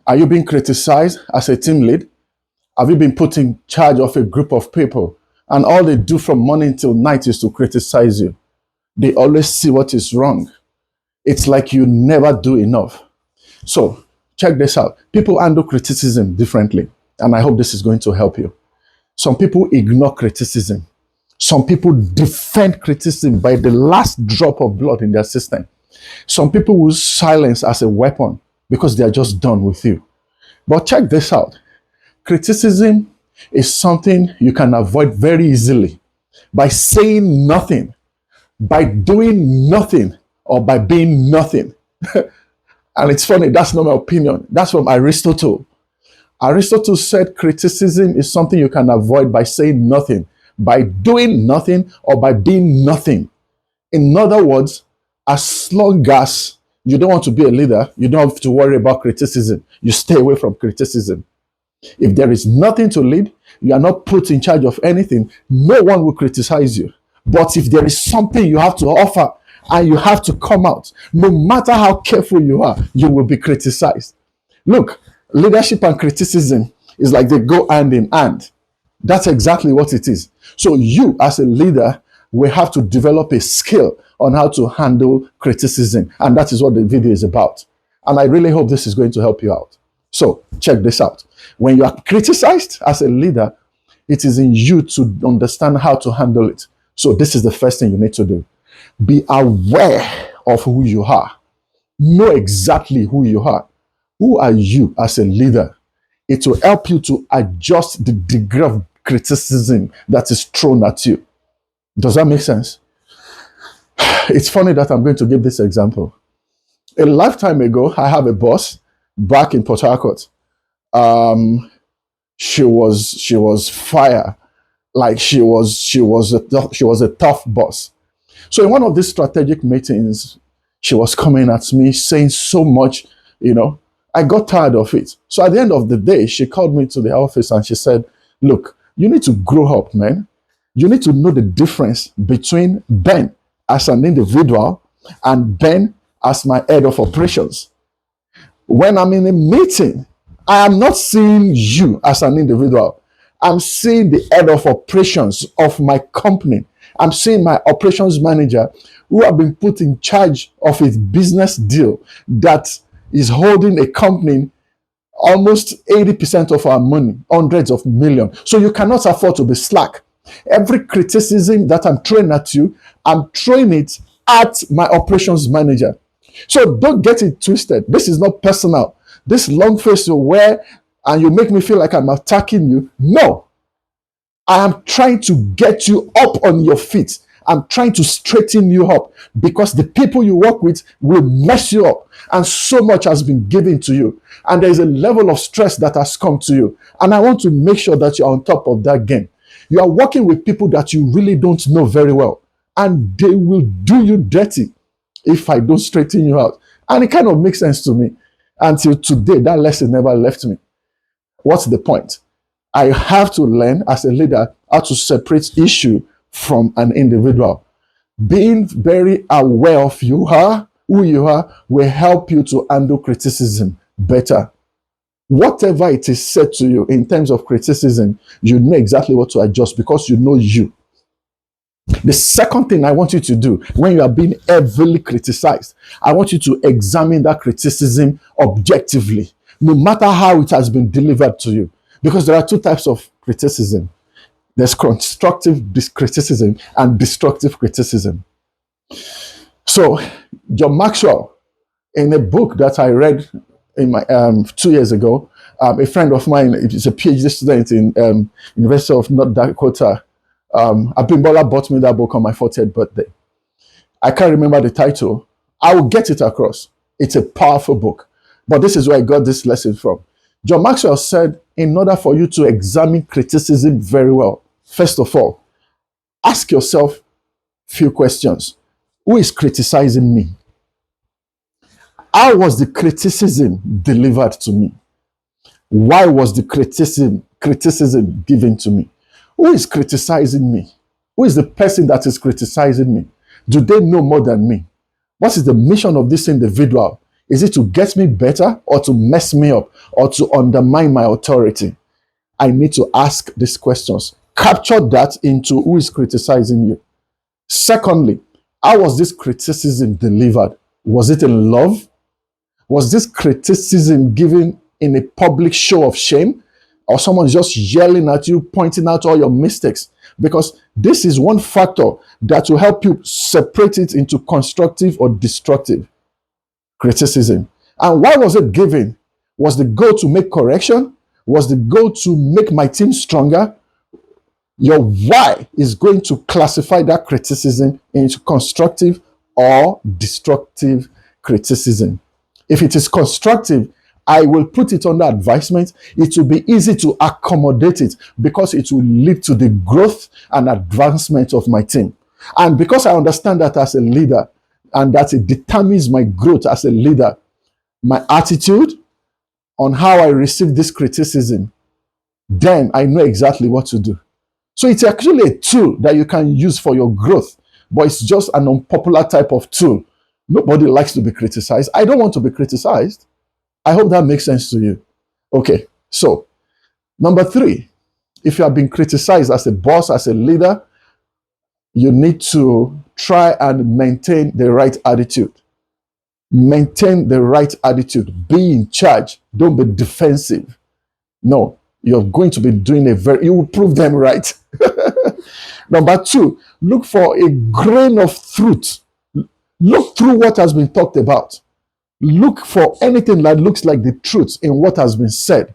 Are you being criticized as a team lead? Have you been put in charge of a group of people and all they do from morning till night is to criticize you? They always see what is wrong. It's like you never do enough. So, check this out. People handle criticism differently, and I hope this is going to help you. Some people ignore criticism. Some people defend criticism by the last drop of blood in their system. Some people use silence as a weapon because they are just done with you. But check this out. Criticism is something you can avoid very easily by saying nothing, by doing nothing, or by being nothing. And it's funny, that's not my opinion. That's from Aristotle. Aristotle said criticism is something you can avoid by saying nothing, by doing nothing, or by being nothing. In other words, as long as you don't want to be a leader, you don't have to worry about criticism. You stay away from criticism. If there is nothing to lead, you are not put in charge of anything, no one will criticize you. But if there is something you have to offer and you have to come out, no matter how careful you are, you will be criticized. Look, leadership and criticism is like they go hand in hand. That's exactly what it is. So you as a leader will have to develop a skill on how to handle criticism. And that is what the video is about. And I really hope this is going to help you out. So check this out. When you are criticized as a leader, it is in you to understand how to handle it. So this is the first thing you need to do. Be aware of who you are. Know exactly who you are. Who are you as a leader? It will help you to adjust the degree of criticism that is thrown at you. Does that make sense? It's funny that I'm going to give this example. A lifetime ago, I have a boss back in Port Harcourt. She was fire. Like she was a tough boss. So in one of these strategic meetings, she was coming at me saying so much, I got tired of it. So at the end of the day, she called me to the office and she said, look, you need to grow up, man. You need to know the difference between Ben as an individual and Ben as my head of operations. When I'm in a meeting, I am not seeing you as an individual. I'm seeing the head of operations of my company. I'm seeing my operations manager who have been put in charge of a business deal that is holding a company almost 80% of our money, hundreds of millions. So you cannot afford to be slack. Every criticism that I'm throwing at you, I'm throwing it at my operations manager. So don't get it twisted. This is not personal. This long face you wear and you make me feel like I'm attacking you. No. I am trying to get you up on your feet. I'm trying to straighten you up because the people you work with will mess you up. And so much has been given to you. And there's a level of stress that has come to you. And I want to make sure that you're on top of that game. You are working with people that you really don't know very well. And they will do you dirty if I don't straighten you out. And it kind of makes sense to me. Until today, that lesson never left me. What's the point? I have to learn as a leader how to separate issue from an individual. Being very aware of who you are, will help you to handle criticism better. Whatever it is said to you in terms of criticism, you know exactly what to adjust because you know you. The second thing I want you to do when you are being heavily criticized, I want you to examine that criticism objectively, no matter how it has been delivered to you. Because there are two types of criticism. There's constructive criticism and destructive criticism. So, John Maxwell, in a book that I read in my 2 years ago, a friend of mine is a PhD student in University of North Dakota. Abimbola bought me that book on my 40th birthday. I can't remember the title. I will get it across. It's a powerful book. But this is where I got this lesson from. John Maxwell said, in order for you to examine criticism very well, first of all, ask yourself a few questions. Who is criticizing me? How was the criticism delivered to me? Why was the criticism given to me? Who is criticizing me? Who is the person that is criticizing me? Do they know more than me? What is the mission of this individual? Is it to get me better or to mess me up? or to undermine my authority, I need to ask these questions. Capture that into who is criticizing you. Secondly, how was this criticism delivered? Was it in love? Was this criticism given in a public show of shame? Or someone just yelling at you, pointing out all your mistakes? Because this is one factor that will help you separate it into constructive or destructive criticism. And why was it given? Was the goal to make correction? Was the goal to make my team stronger? Your why is going to classify that criticism into constructive or destructive criticism. If it is constructive, I will put it under advisement. It will be easy to accommodate it because it will lead to the growth and advancement of my team. And because I understand that as a leader, and that it determines my growth as a leader, my attitude on how I receive this criticism, then I know exactly what to do. So it's actually a tool that you can use for your growth, but it's just an unpopular type of tool. Nobody likes to be criticized. I don't want to be criticized. I hope that makes sense to you. Okay, so number 3, if you have been criticized as a boss, as a leader, you need to try and maintain the right attitude. Maintain the right attitude. Be in charge. Don't be defensive. No, you're going to be doing you will prove them right. Number 2, look for a grain of truth. Look through what has been talked about. Look for anything that looks like the truth in what has been said.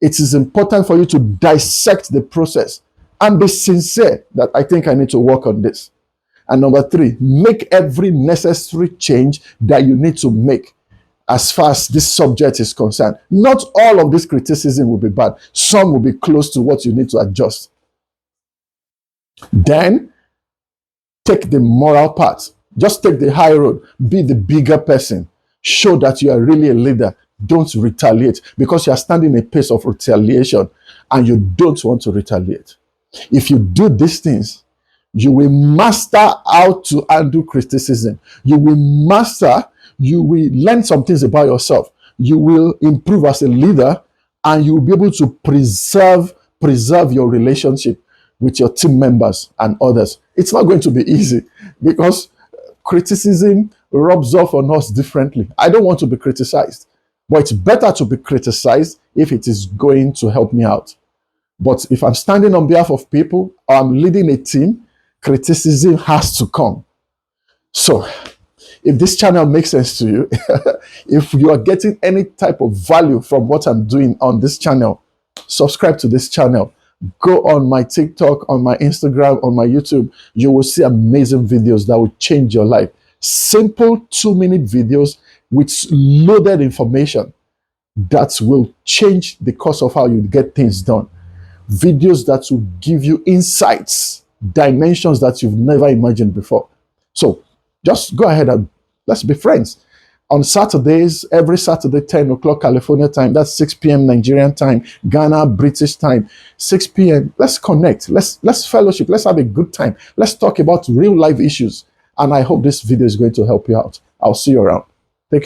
It is important for you to dissect the process and be sincere that I think I need to work on this. And number 3, make every necessary change that you need to make as far as this subject is concerned. Not all of this criticism will be bad. Some will be close to what you need to adjust. Then, take the moral part. Just take the high road. Be the bigger person. Show that you are really a leader. Don't retaliate because you are standing in a pace of retaliation and you don't want to retaliate. If you do these things, you will master how to handle criticism. You will learn some things about yourself. You will improve as a leader and you will be able to preserve your relationship with your team members and others. It's not going to be easy because criticism rubs off on us differently. I don't want to be criticized, but it's better to be criticized if it is going to help me out. But if I'm standing on behalf of people or I'm leading a team, criticism has to come. So, if this channel makes sense to you, if you are getting any type of value from what I'm doing on this channel, subscribe to this channel. Go on my TikTok, on my Instagram, on my YouTube. You will see amazing videos that will change your life. Simple 2-minute videos with loaded information that will change the course of how you get things done. Videos that will give you insights, dimensions that you've never imagined before. So just go ahead and let's be friends. On Saturdays, every Saturday, 10 o'clock California time, that's 6 p.m. Nigerian time, Ghana, British time, 6 p.m. Let's connect. Let's fellowship. Let's have a good time. Let's talk about real life issues. And I hope this video is going to help you out. I'll see you around.